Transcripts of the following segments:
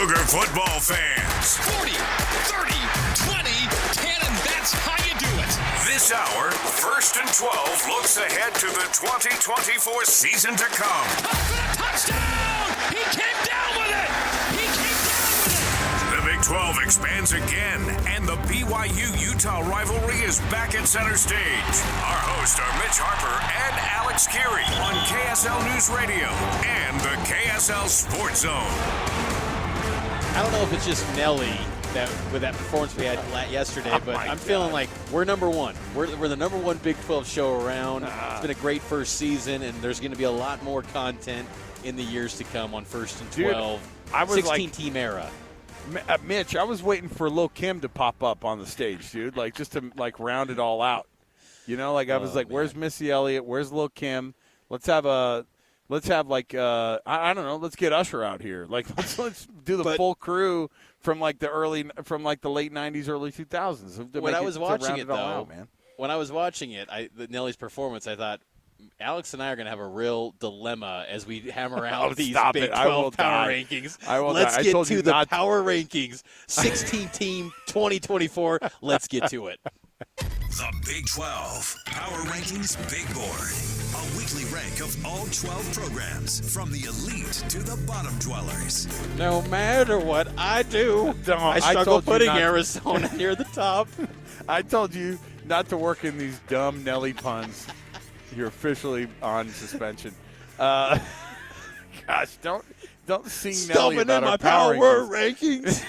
Cougar football fans. 40, 30, 20, 10, and that's how you do it. This hour, First and 12 looks ahead to the 2024 season to come. Up for the touchdown! He came down with it! He came down with it! The Big 12 expands again, and the BYU-Utah rivalry is back at center stage. Our hosts are Mitch Harper and Alex Kirry on KSL News Radio and the KSL Sports Zone. I don't know if it's just Nelly with that performance we had yesterday, but I'm feeling like we're number one. We're the number one Big 12 show around. It's been a great first season, and there's going to be a lot more content in the years to come on First and 12. Dude, I was 16-team era. Mitch, I was waiting for Lil Kim to pop up on the stage, dude, like just to like round it all out. You know, like I was like, man. Where's Missy Elliott? Where's Lil Kim? Let's have like I don't know. Let's get Usher out here. Like let's do the full crew from like the late '90s, early 2000s. When I was watching it, though, out, man. When I was watching it, Nelly's performance, I thought Alex and I are going to have a real dilemma as we hammer out these Big 12 power rankings. Let's get to the power rankings. 16-team 2024. Let's get to it. The Big 12 Power Rankings Big Board. A weekly rank of all 12 programs, from the elite to the bottom dwellers. No matter what I do, I struggle putting Arizona near the top. I told you not to work in these dumb Nelly puns. You're officially on suspension. Gosh, don't sing Nelly about our power rankings.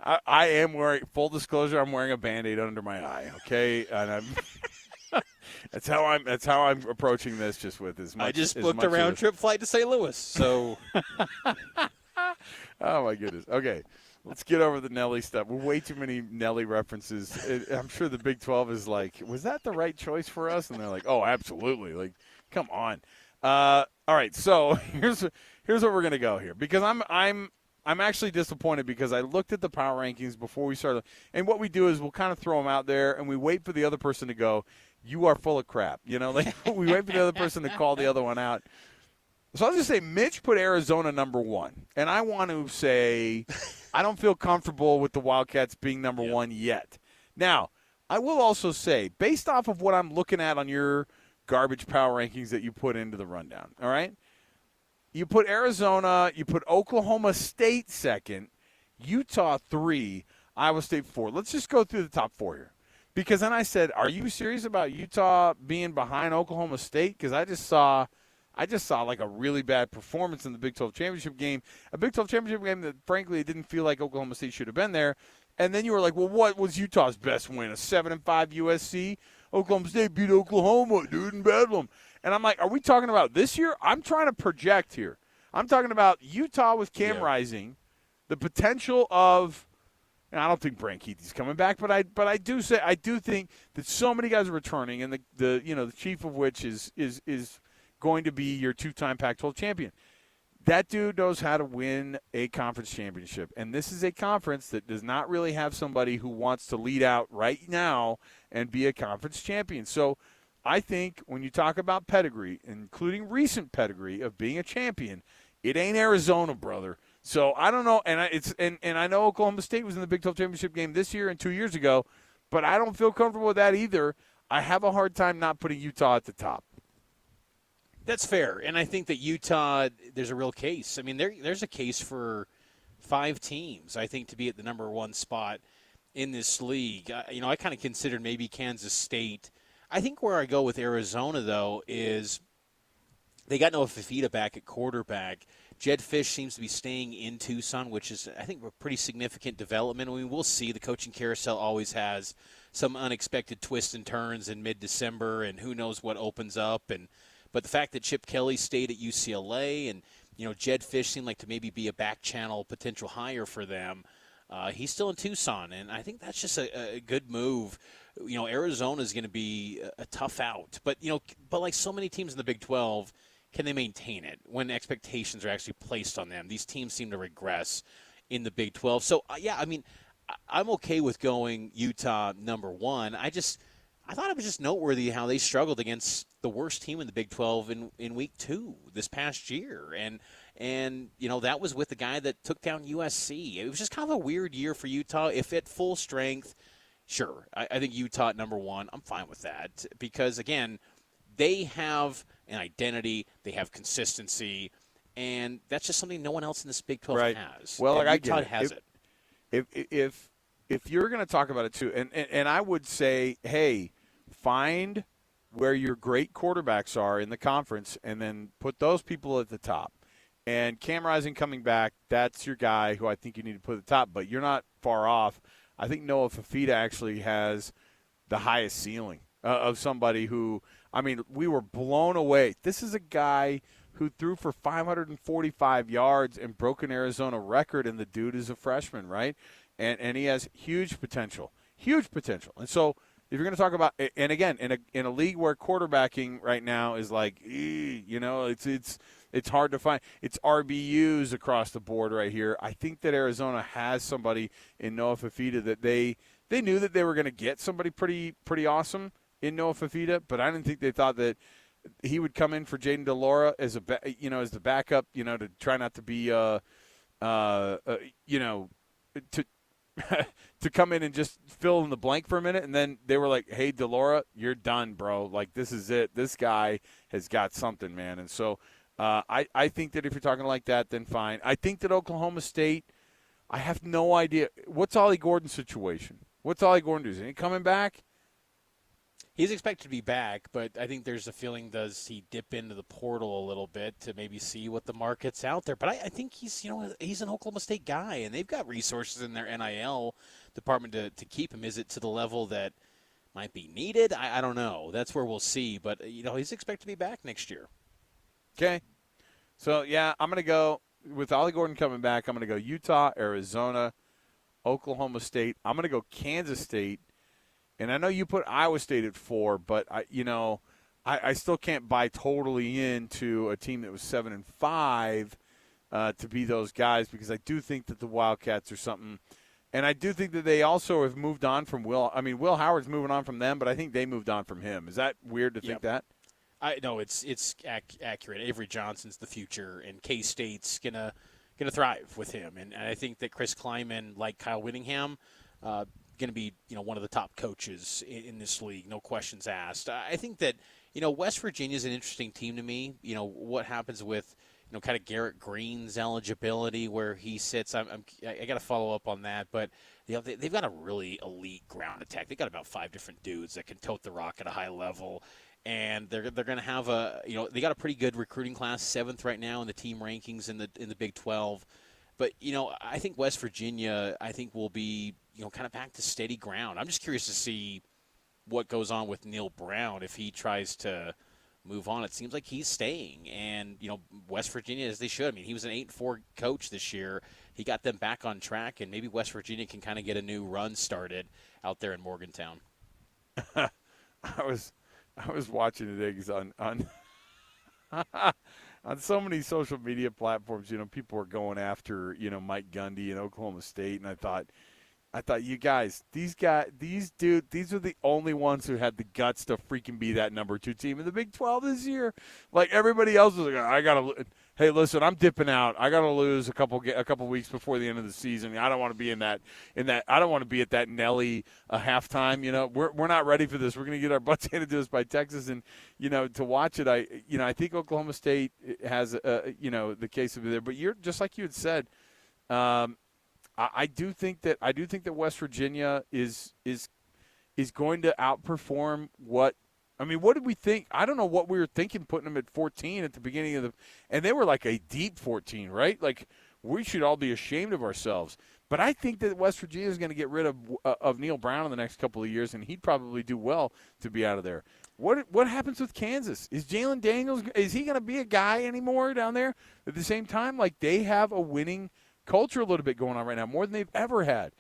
I am wearing, full disclosure, I'm wearing a Band-Aid under my eye, okay? And that's how I'm approaching this, just with as much. I just booked a round trip flight to St. Louis, so. Oh my goodness. Okay, let's get over the Nelly stuff. Way too many Nelly references. I'm sure the Big 12 is like, was that the right choice for us? And they're like, oh, absolutely. Like, come on. All right, so here's where we're gonna go here, because I'm actually disappointed, because I looked at the power rankings before we started. And what we do is we'll kind of throw them out there, and we wait for the other person to go, you are full of crap. You know, like we wait for the other person to call the other one out. So I'll just say Mitch put Arizona number one. And I want to say I don't feel comfortable with the Wildcats being number one yet. Now, I will also say, based off of what I'm looking at on your garbage power rankings that you put into the rundown, all right? You put Arizona, you put Oklahoma State second, Utah 3, Iowa State 4. Let's just go through the top 4 here. Because then I said, are you serious about Utah being behind Oklahoma State? Because I just saw like a really bad performance in the Big 12 championship game. A Big 12 championship game that, frankly, it didn't feel like Oklahoma State should have been there. And then you were like, well, what was Utah's best win? A 7-5 USC? Oklahoma State beat Oklahoma, dude, in Bedlam. And I'm like, are we talking about this year? I'm trying to project here. I'm talking about Utah with Cam Rising, the potential of, and I don't think Brant Keithy's coming back, but I do think that so many guys are returning, and the chief of which is going to be your two-time Pac-12 champion. That dude knows how to win a conference championship, and this is a conference that does not really have somebody who wants to lead out right now and be a conference champion. So I think when you talk about pedigree, including recent pedigree of being a champion, it ain't Arizona, brother. So I don't know, and I know Oklahoma State was in the Big 12 championship game this year and 2 years ago, but I don't feel comfortable with that either. I have a hard time not putting Utah at the top. That's fair, and I think that Utah, there's a real case. I mean, there's a case for 5 teams, I think, to be at the number one spot in this league. I kind of considered maybe Kansas State. I think where I go with Arizona, though, is they got Noah Fifita back at quarterback. Jed Fish seems to be staying in Tucson, which is, I think, a pretty significant development. I mean, we'll see. The coaching carousel always has some unexpected twists and turns in mid-December, and who knows what opens up. But the fact that Chip Kelly stayed at UCLA and, Jed Fish seemed like to maybe be a back channel potential hire for them, he's still in Tucson, and I think that's just a good move. Arizona is going to be a tough out. But like so many teams in the Big 12, can they maintain it when expectations are actually placed on them? These teams seem to regress in the Big 12. So, I'm okay with going Utah number one. I thought it was just noteworthy how they struggled against the worst team in the Big 12 in week 2 this past year. And And, that was with the guy that took down USC. It was just kind of a weird year for Utah. If at full strength, sure. I think Utah at number 1, I'm fine with that. Because, again, they have an identity. They have consistency. And that's just something no one else in this Big 12 has. Well, and Utah has it. If you're going to talk about it too, and I would say, hey, find where your great quarterbacks are in the conference and then put those people at the top. And Cam Rising coming back, that's your guy who I think you need to put at the top, but you're not far off. I think Noah Fafita actually has the highest ceiling of somebody who, we were blown away. This is a guy who threw for 545 yards and broke an Arizona record, and the dude is a freshman, right? And he has huge potential. And so if you're going to talk about, and again, in a league where quarterbacking right now is like, it's hard to find. It's RBUs across the board right here. I think that Arizona has somebody in Noah Fafita that they knew that they were going to get somebody pretty awesome in Noah Fafita, but I didn't think they thought that he would come in for Jaden DeLaura as the backup, to try not to be, to come in and just fill in the blank for a minute. And then they were like, hey, DeLaura, you're done, bro. Like, this is it. This guy has got something, man. And so I think that if you're talking like that, then fine. I think that Oklahoma State, I have no idea. What's Ollie Gordon's situation? What's Ollie Gordon doing? Is he coming back? He's expected to be back, but I think there's a feeling, does he dip into the portal a little bit to maybe see what the market's out there? But I think he's an Oklahoma State guy, and they've got resources in their NIL department to keep him. Is it to the level that might be needed? I don't know. That's where we'll see. But, he's expected to be back next year. Okay. So, yeah, I'm going to go, with Ollie Gordon coming back, I'm going to go Utah, Arizona, Oklahoma State. I'm going to go Kansas State. And I know you put Iowa State at 4, but I still can't buy totally into a team that was 7-5 to be those guys, because I do think that the Wildcats are something, and I do think that they also have moved on from Will. I mean, Will Howard's moving on from them, but I think they moved on from him. Is that weird to think that? No, it's accurate. Avery Johnson's the future, and K-State's gonna thrive with him, and I think that Chris Kleiman, like Kyle Whittingham, going to be one of the top coaches in this league, no questions asked. I think that West Virginia is an interesting team to me. What happens with kind of Garrett Green's eligibility, where he sits. I got to follow up on that, but they've got a really elite ground attack. They've got about 5 different dudes that can tote the rock at a high level, and they're going to have they got a pretty good recruiting class, 7th right now in the team rankings in the Big 12. But, I think West Virginia, will be, kind of back to steady ground. I'm just curious to see what goes on with Neil Brown if he tries to move on. It seems like he's staying. And, West Virginia, as they should. I mean, he was an 8-4 coach this year. He got them back on track, and maybe West Virginia can kind of get a new run started out there in Morgantown. I was watching today because on on so many social media platforms, people are going after, Mike Gundy and Oklahoma State, and I thought, you guys, these are the only ones who had the guts to freaking be that number 2 team in the Big 12 this year. Like, everybody else was like, hey, listen, I'm dipping out. I got to lose a couple weeks before the end of the season. I don't want to be in that. I don't want to be at that Nelly halftime. We're not ready for this. We're going to get our butts handed to us by Texas, and to watch it, I think Oklahoma State has the case of it there. But you're just like you had said. I do think that West Virginia is going to outperform what. I mean, what did we think? I don't know what we were thinking putting them at 14 at the beginning of and they were like a deep 14, right? Like, we should all be ashamed of ourselves. But I think that West Virginia is going to get rid of Neil Brown in the next couple of years, and he'd probably do well to be out of there. What happens with Kansas? Is Jalen Daniels, is he going to be a guy anymore down there? At the same time, like, they have a winning culture a little bit going on right now, more than they've ever had.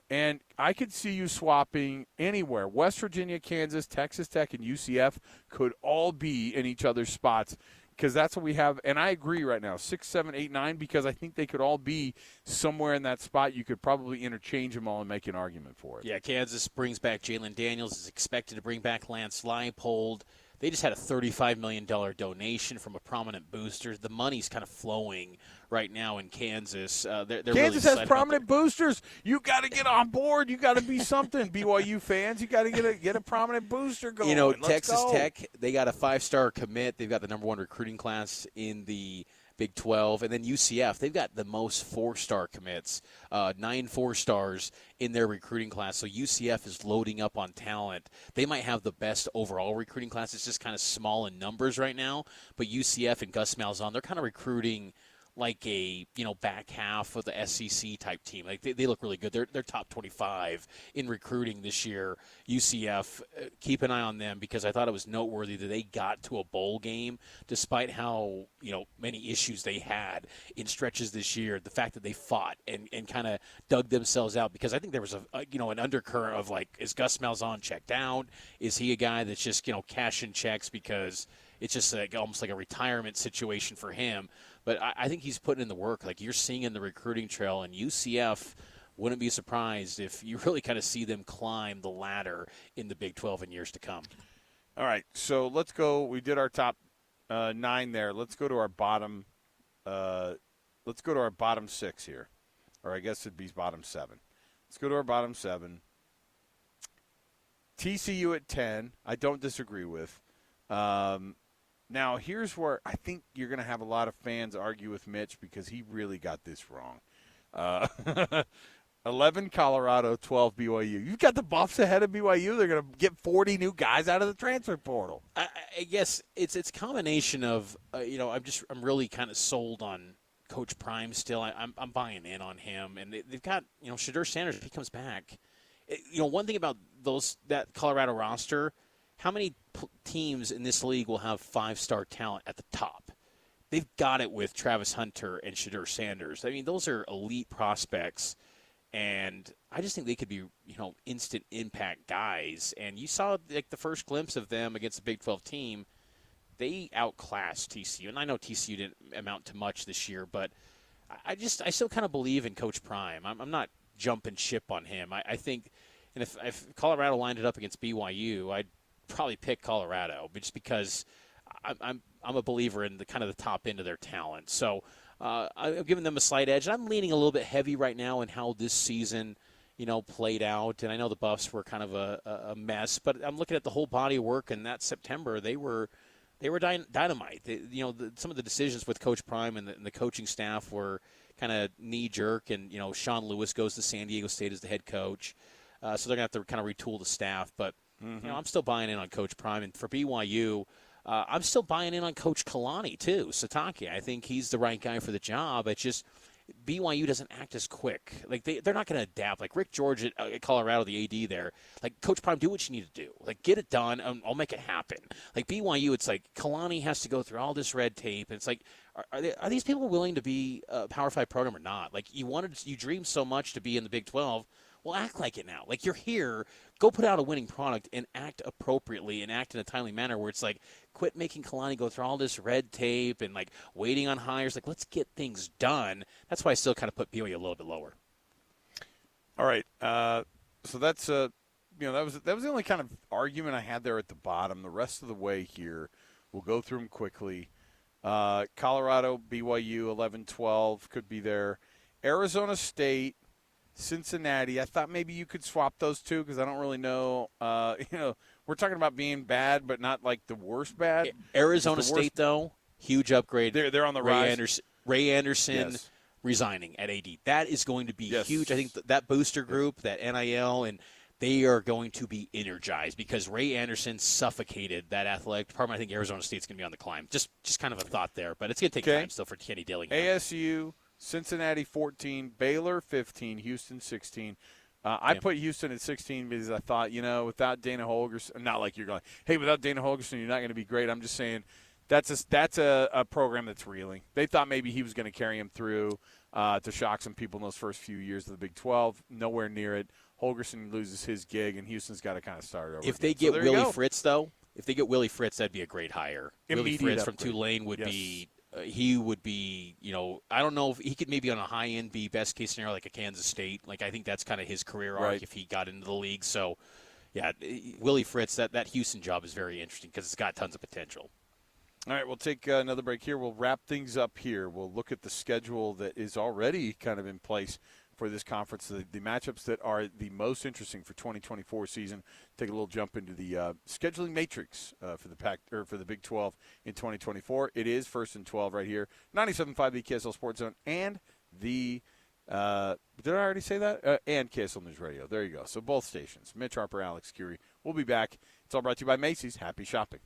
And I could see you swapping anywhere. West Virginia, Kansas, Texas Tech, and UCF could all be in each other's spots, because that's what we have. And I agree right now, 6, 7, 8, 9, because I think they could all be somewhere in that spot. You could probably interchange them all and make an argument for it. Yeah, Kansas brings back Jalen Daniels, is expected to bring back Lance Leipold. They just had a $35 million donation from a prominent booster. The money's kind of flowing right now in Kansas. They're Kansas really has prominent boosters. You got to get on board. You got to be something. BYU fans, you got to get a prominent booster going. Texas Tech, they got a 5-star commit. They've got the number 1 recruiting class in the Big 12. And then UCF, they've got the most 4-star commits, 9 4-stars in their recruiting class. So UCF is loading up on talent. They might have the best overall recruiting class. It's just kind of small in numbers right now. But UCF and Gus Malzahn, they're kind of recruiting like a back half of the SEC type team. Like they look really good. They're top 25 in recruiting this year. UCF, keep an eye on them because I thought it was noteworthy that they got to a bowl game despite how many issues they had in stretches this year. The fact that they fought and kind of dug themselves out, because I think there was an undercurrent of like, is Gus Malzahn checked out? Is he a guy that's just cashing checks because it's just almost like a retirement situation for him? But I think he's putting in the work. Like you're seeing in the recruiting trail, and UCF wouldn't be surprised if you really kind of see them climb the ladder in the Big 12 in years to come. All right, so let's go. We did our top 9 there. Let's go to our bottom. Let's go to our bottom 6 here, or I guess it'd be bottom 7. Let's go to our bottom 7. TCU at 10. I don't disagree with. Now, here's where I think you're going to have a lot of fans argue with Mitch because he really got this wrong. 11 Colorado, 12 BYU. You've got the Buffs ahead of BYU. They're going to get 40 new guys out of the transfer portal. I guess it's a combination of I'm really kind of sold on Coach Prime still. I'm buying in on him, and they've got Shedeur Sanders if he comes back. One thing about that Colorado roster. How many teams in this league will have 5-star talent at the top? They've got it with Travis Hunter and Shedeur Sanders. I mean, those are elite prospects, and I just think they could be, instant impact guys. And you saw like the first glimpse of them against the Big 12 team. They outclassed TCU, and I know TCU didn't amount to much this year, but I still kind of believe in Coach Prime. I'm not jumping ship on him. I think, and if Colorado lined it up against BYU, I'd probably pick Colorado, but just because I'm a believer in the kind of the top end of their talent. So I'm giving them a slight edge. And I'm leaning a little bit heavy right now in how this season, played out. And I know the Buffs were kind of a mess, but I'm looking at the whole body of work. And that September, they were dynamite. Some of the decisions with Coach Prime and the coaching staff were kind of knee jerk. And Sean Lewis goes to San Diego State as the head coach, so they're gonna have to kind of retool the staff, but. I'm still buying in on Coach Prime. And for BYU, I'm still buying in on Coach Kalani, too, Satake. I think he's the right guy for the job. It's just BYU doesn't act as quick. Like, they're not going to adapt. Like, Rick George at Colorado, the AD there, like, Coach Prime, do what you need to do. Like, get it done, and I'll make it happen. Like, BYU, it's like Kalani has to go through all this red tape. And it's like, are these people willing to be a Power 5 program or not? Like, you dreamed so much to be in the Big 12. Well, act like it now. Like, you're here. Go put out a winning product and act appropriately and act in a timely manner where it's like, quit making Kalani go through all this red tape and, like, waiting on hires. Like, let's get things done. That's why I still kind of put BYU a little bit lower. All right. So that's, that was the only kind of argument I had there at the bottom. The rest of the way here, we'll go through them quickly. Colorado, BYU, 11-12 could be there. Arizona State, Cincinnati, I thought maybe you could swap those two because I don't really know. We're talking about being bad, but not like the worst bad. Arizona State, though, huge upgrade. They're on the rise. Ray Anderson yes. resigning at AD. That is going to be yes. huge. I think that booster group, that NIL, and they are going to be energized because Ray Anderson suffocated that athletic department. I think Arizona State's going to be on the climb. Just kind of a thought there, but it's going to take time still for Kenny Dillingham. ASU. Cincinnati 14, Baylor 15, Houston 16. I put Houston at 16 because I thought, without Dana Holgorsen, not like you're going, hey, without Dana Holgorsen, you're not going to be great. I'm just saying that's a program that's reeling. They thought maybe he was going to carry him through to shock some people in those first few years of the Big 12. Nowhere near it. Holgorsen loses his gig, and Houston's got to kind of start over. If they get Willie Fritz, though, that'd be a great hire. Willie Fritz from Tulane would be. He would be, I don't know if he could maybe on a high end be best case scenario like a Kansas State. Like I think that's kind of his career arc if he got into the league. So, yeah, Willie Fritz, that Houston job is very interesting because it's got tons of potential. All right, we'll take another break here. We'll wrap things up here. We'll look at the schedule that is already kind of in place for this conference, the matchups that are the most interesting for 2024 season. Take a little jump into the scheduling matrix for the Big 12 in 2024. It is 1st and 12 right here, 97.5 the KSL Sports Zone and the did I already say that? And KSL News Radio. There you go. So both stations. Mitch Harper, Alex Kirry. We'll be back. It's all brought to you by Macy's. Happy shopping.